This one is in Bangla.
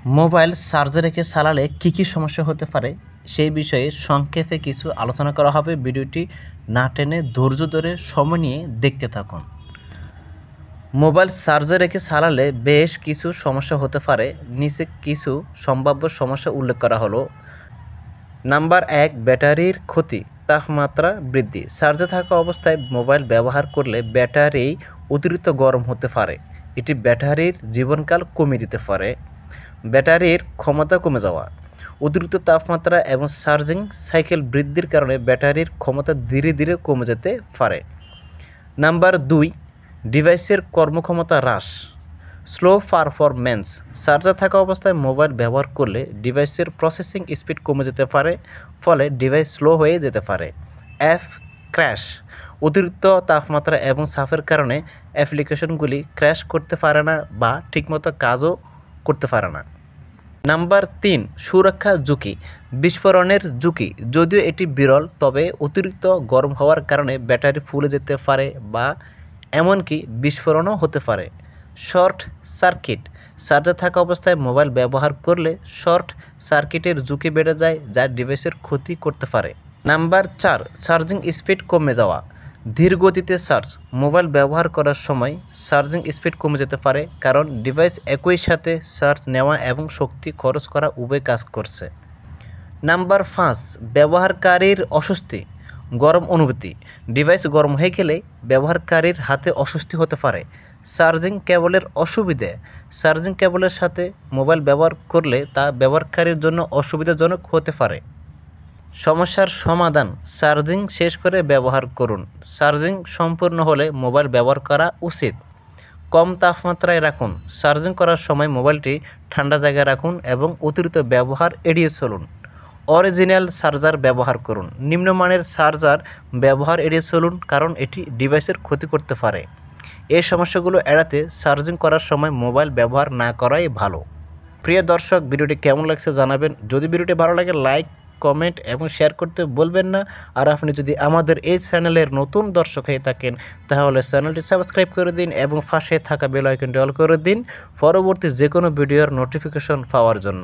মোবাইল চার্জে রেখে চালালে কী সমস্যা হতে পারে সেই বিষয়ে সংক্ষেপে কিছু আলোচনা করা হবে। ভিডিওটি না টেনে ধৈর্য ধরে সময় নিয়ে দেখতে থাকুন। মোবাইল চার্জে রেখে চালালে বেশ কিছু সমস্যা হতে পারে। নিচে কিছু সম্ভাব্য সমস্যা উল্লেখ করা হলো। নাম্বার 1, ব্যাটারির ক্ষতি, তাপমাত্রা বৃদ্ধি। চার্জে থাকা অবস্থায় মোবাইল ব্যবহার করলে ব্যাটারি অতিরিক্ত গরম হতে পারে। এটি ব্যাটারির জীবনকাল কমিয়ে দিতে পারে। ব্যাটারির ক্ষমতা কমে যাওয়া, অতিরিক্ত তাপমাত্রা এবং চার্জিং সাইকেল বৃদ্ধির কারণে ব্যাটারির ক্ষমতা ধীরে ধীরে কমে যেতে পারে। নাম্বার 2, ডিভাইসের কর্মক্ষমতা হ্রাস, স্লো পারফরম্যান্স। চার্জে থাকা অবস্থায় মোবাইল ব্যবহার করলে ডিভাইসের প্রসেসিং স্পিড কমে যেতে পারে, ফলে ডিভাইস স্লো হয়ে যেতে পারে। ক্র্যাশ, অতিরিক্ত তাপমাত্রা এবং চাপের কারণে অ্যাপ্লিকেশনগুলি ক্র্যাশ করতে পারে না বা ঠিকমতো কাজও করতে পারে না। নাম্বার 3, সুরক্ষা ঝুঁকি, বিস্ফোরণের ঝুঁকি। যদিও এটি বিরল, তবে অতিরিক্ত গরম হওয়ার কারণে ব্যাটারি ফুলে যেতে পারে বা এমনকি বিস্ফোরণও হতে পারে। শর্ট সার্কিট, চার্জে থাকা অবস্থায় মোবাইল ব্যবহার করলে শর্ট সার্কিটের ঝুঁকি বেড়ে যায়, যা ডিভাইসের ক্ষতি করতে পারে। নাম্বার 4, চার্জিং স্পিড কমে যাওয়া, ধীর গতিতে চার্জ। মোবাইল ব্যবহার করার সময় চার্জিং স্পিড কমে যেতে পারে, কারণ ডিভাইস একই সাথে চার্জ নেওয়া এবং শক্তি খরচ করা উভয় কাজ করছে। নাম্বার 5, ব্যবহারকারীর অস্বস্তি, গরম অনুভূতি। ডিভাইস গরম হয়ে গেলে ব্যবহারকারীর হাতে অস্বস্তি হতে পারে। চার্জিং কেবলের অসুবিধে, চার্জিং কেবলের সাথে মোবাইল ব্যবহার করলে তা ব্যবহারকারীর জন্য অসুবিধাজনক হতে পারে। সমস্যার সমাধান, চার্জিং শেষ করে ব্যবহার করুন। চার্জিং সম্পূর্ণ হলে মোবাইল ব্যবহার করা উচিত। কম তাপমাত্রায় রাখুন, চার্জিং করার সময় মোবাইলটি ঠান্ডা জায়গায় রাখুন এবং অতিরিক্ত ব্যবহার এড়িয়ে চলুন। অরিজিনাল চার্জার ব্যবহার করুন, নিম্নমানের চার্জার ব্যবহার এড়িয়ে চলুন, কারণ এটি ডিভাইসের ক্ষতি করতে পারে। এই সমস্যাগুলো এড়াতে চার্জিং করার সময় মোবাইল ব্যবহার না করাই ভালো। প্রিয় দর্শক, ভিডিওটি কেমন লাগছে জানাবেন। যদি ভিডিওটি ভালো লাগে লাইক, কমেন্ট এবং শেয়ার করতে বলবেন না। আর আপনি যদি আমাদের এই চ্যানেলের নতুন দর্শক হয়ে থাকেন তাহলে চ্যানেলটি সাবস্ক্রাইব করে দিন এবং পাশে থাকা বেল আইকনটি অল করে দিন পরবর্তী যে কোনো ভিডিওর নোটিফিকেশন পাওয়ার জন্য।